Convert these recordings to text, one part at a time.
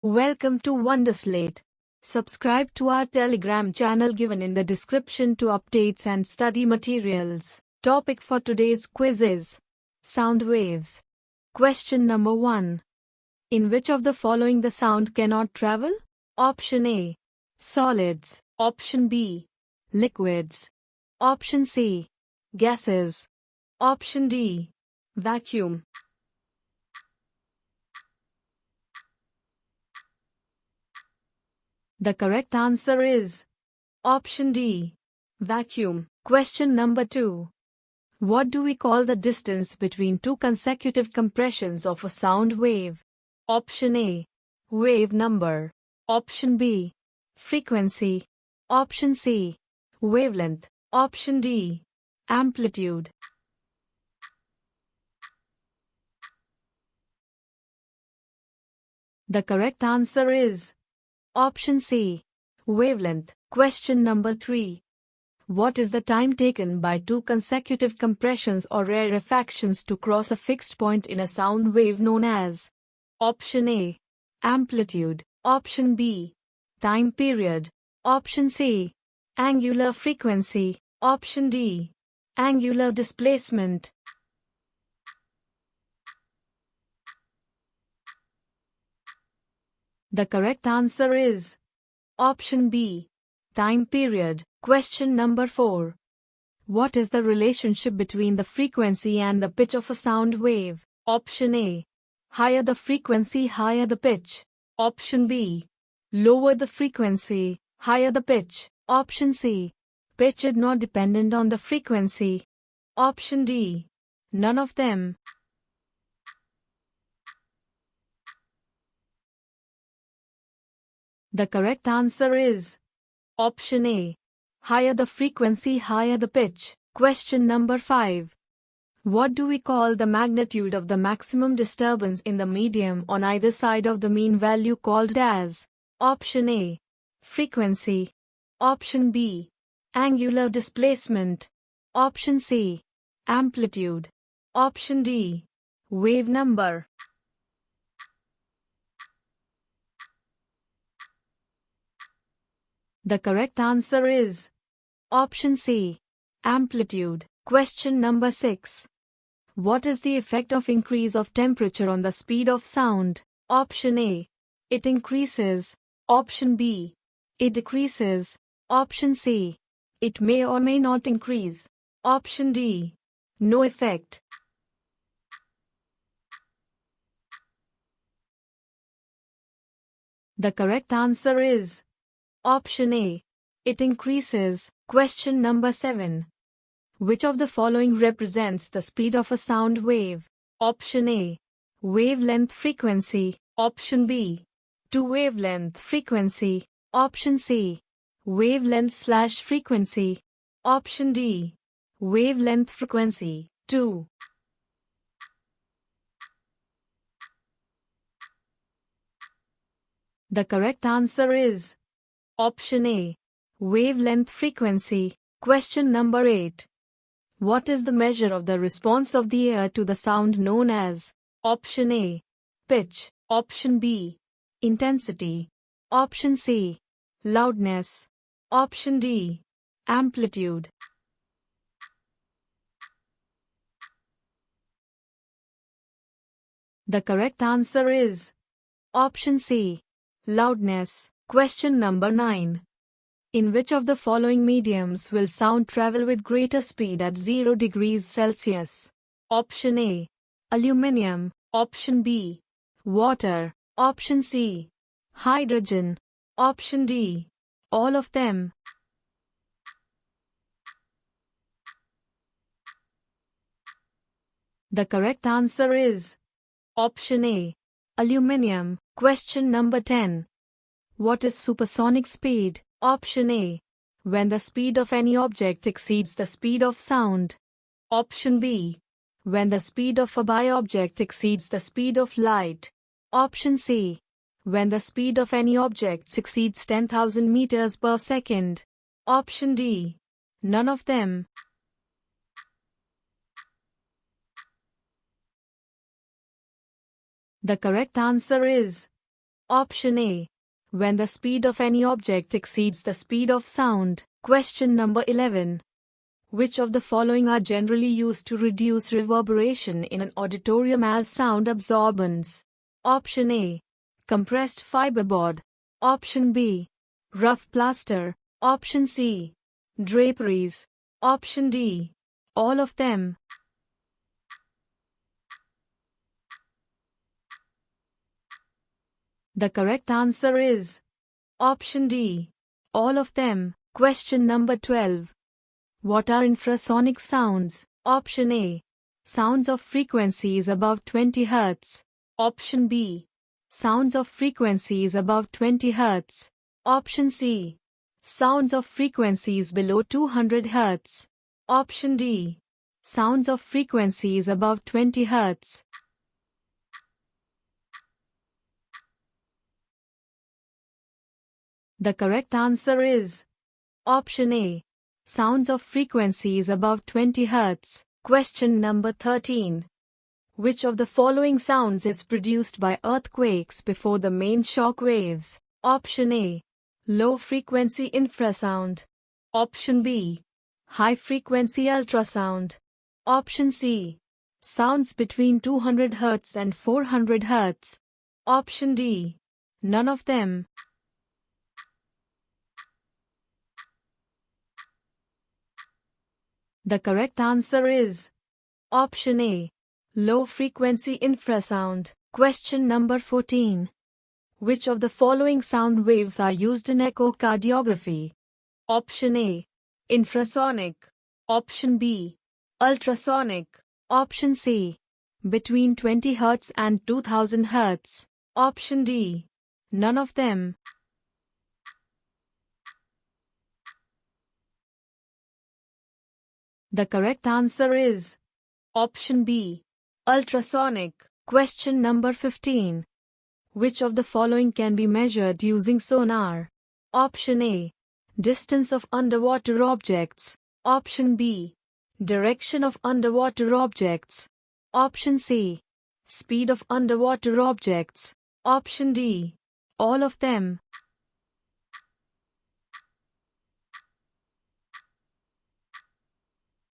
Welcome to Wonderslate. Subscribe to our Telegram channel given in the description to updates and study materials. Topic for today's quiz is sound waves. Question number 1. In which of the following the sound cannot travel? Option A. Solids. Option B. Liquids. Option C. Gases. Option D. Vacuum. The correct answer is option D. Vacuum. Question number 2. What do we call the distance between two consecutive compressions of a sound wave? Option A. Wave number. Option B. Frequency. Option C. Wavelength. Option D. Amplitude. The correct answer is option C. Wavelength. Question number 3. What is the time taken by two consecutive compressions or rarefactions to cross a fixed point in a sound wave known as? Option A. Amplitude. Option B. Time period. Option C. Angular frequency. Option D. Angular displacement. The correct answer is option B. Time period. Question number 4. What is the relationship between the frequency and the pitch of a sound wave? Option A. Higher the frequency, higher the pitch. Option B. Lower the frequency, higher the pitch. Option C. Pitch is not dependent on the frequency. Option D. None of them. The correct answer is option A. Higher the frequency, higher the pitch. Question number 5. What do we call the magnitude of the maximum disturbance in the medium on either side of the mean value called as? Option A. Frequency. Option B. Angular displacement. Option C. Amplitude. Option D. Wave number. The correct answer is option C. Amplitude. Question number 6. What is the effect of increase of temperature on the speed of sound? Option A. It increases. Option B. It decreases. Option C. It may or may not increase. Option D. No effect. The correct answer is option A. It increases. Question number 7. Which of the following represents the speed of a sound wave? Option A. Wavelength frequency. Option B. To wavelength frequency. Option C. Wavelength/frequency. Option D. Wavelength frequency. 2. The correct answer is option A. Wavelength frequency. Question number 8. What is the measure of the response of the ear to the sound known as? Option A. Pitch. Option B. Intensity. Option C. Loudness. Option D. Amplitude. The correct answer is option C. Loudness. Question number 9. In which of the following mediums will sound travel with greater speed at 0 degrees Celsius? Option A. Aluminium. Option B. Water. Option C. Hydrogen. Option D. All of them. The correct answer is option A. Aluminium. Question number 10. What is supersonic speed? Option A. When the speed of any object exceeds the speed of sound. Option B. When the speed of a by-object exceeds the speed of light. Option C. When the speed of any object exceeds 10,000 meters per second. Option D. None of them. The correct answer is Option A. When the speed of any object exceeds the speed of sound. Question number 11. Which of the following are generally used to reduce reverberation in an auditorium as sound absorbents? Option A. Compressed fiberboard. Option B. Rough plaster. Option C. Draperies. Option D. All of them. The correct answer is option D. All of them. Question number 12. What are infrasonic sounds? Option A. Sounds of frequencies above 20 Hz. Option B. Sounds of frequencies above 20 Hz. Option C. Sounds of frequencies below 200 Hz. Option D. Sounds of frequencies above 20 Hz. The correct answer is option A. Sounds of frequencies above 20 Hz. Question number 13. Which of the following sounds is produced by earthquakes before the main shock waves? Option A. Low-frequency infrasound. Option B. High-frequency ultrasound. Option C. Sounds between 200 Hz and 400 Hz. Option D. None of them. The correct answer is option A. Low-frequency infrasound. Question number 14. Which of the following sound waves are used in echocardiography? Option A. Infrasonic. Option B. Ultrasonic. Option C. Between 20 Hz and 2000 Hz. Option D. None of them. The correct answer is option B. Ultrasonic. Question number 15. Which of the following can be measured using sonar? Option A. Distance of underwater objects. Option B. Direction of underwater objects. Option C. Speed of underwater objects. Option D. All of them.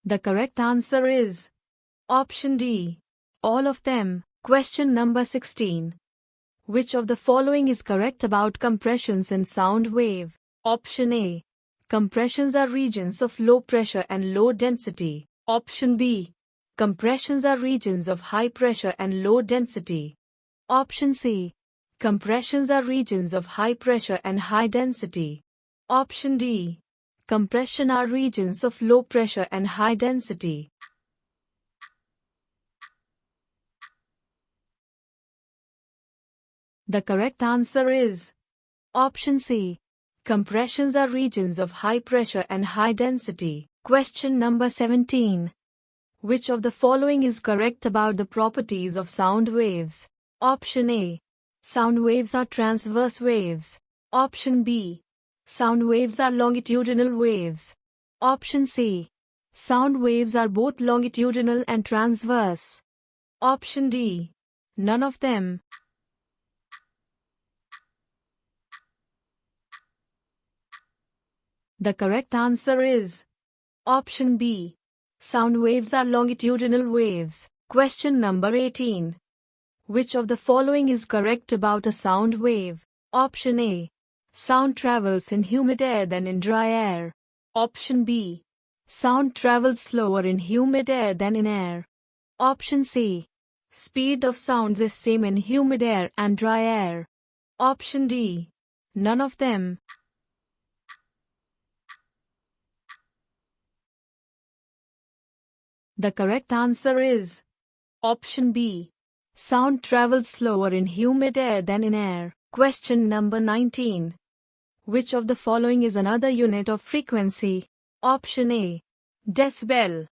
The correct answer is option D. All of them. Question number 16. Which of the following is correct about compressions in sound wave? Option A. Compressions are regions of low pressure and low density. Option B. Compressions are regions of high pressure and low density. Option C. Compressions are regions of high pressure and high density. Option D. Compression are regions of low pressure and high density. The correct answer is option C. Compressions are regions of high pressure and high density. Question number 17. Which of the following is correct about the properties of sound waves? Option A. Sound waves are transverse waves. Option B. Sound waves are longitudinal waves. Option C. Sound waves are both longitudinal and transverse. Option D. None of them. The correct answer is option B. Sound waves are longitudinal waves. Question number 18. Which of the following is correct about a sound wave? Option A. Sound travels in humid air than in dry air. Option B. Sound travels slower in humid air than in air. Option C. Speed of sounds is same in humid air and dry air. Option D. None of them. The correct answer is option B. Sound travels slower in humid air than in air. Question number 19. Which of the following is another unit of frequency? Option A. Decibel.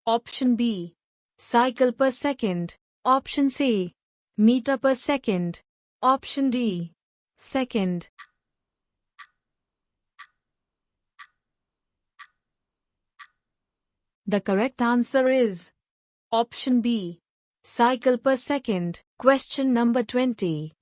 Option B. Cycle per second. Option C. Meter per second. Option D. Second. The correct answer is option B. Cycle per second. Question number 20.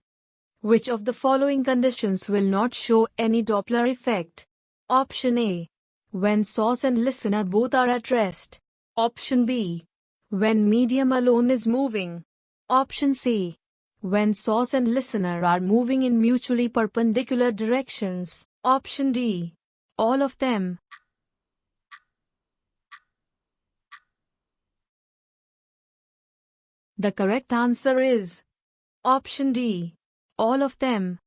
Which of the following conditions will not show any Doppler effect? Option A. When source and listener both are at rest. Option B. When medium alone is moving. Option C. When source and listener are moving in mutually perpendicular directions. Option D. All of them. The correct answer is option D. All of them.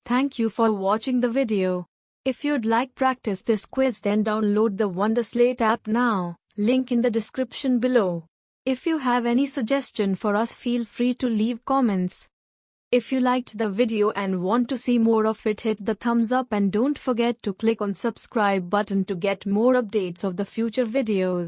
Thank you for watching the video. If you'd like practice this quiz, then download the Wonderslate app now. Link in the description below. If you have any suggestion for us, feel free to leave comments. If you liked the video and want to see more of it, hit the thumbs up and don't forget to click on subscribe button to get more updates of the future videos.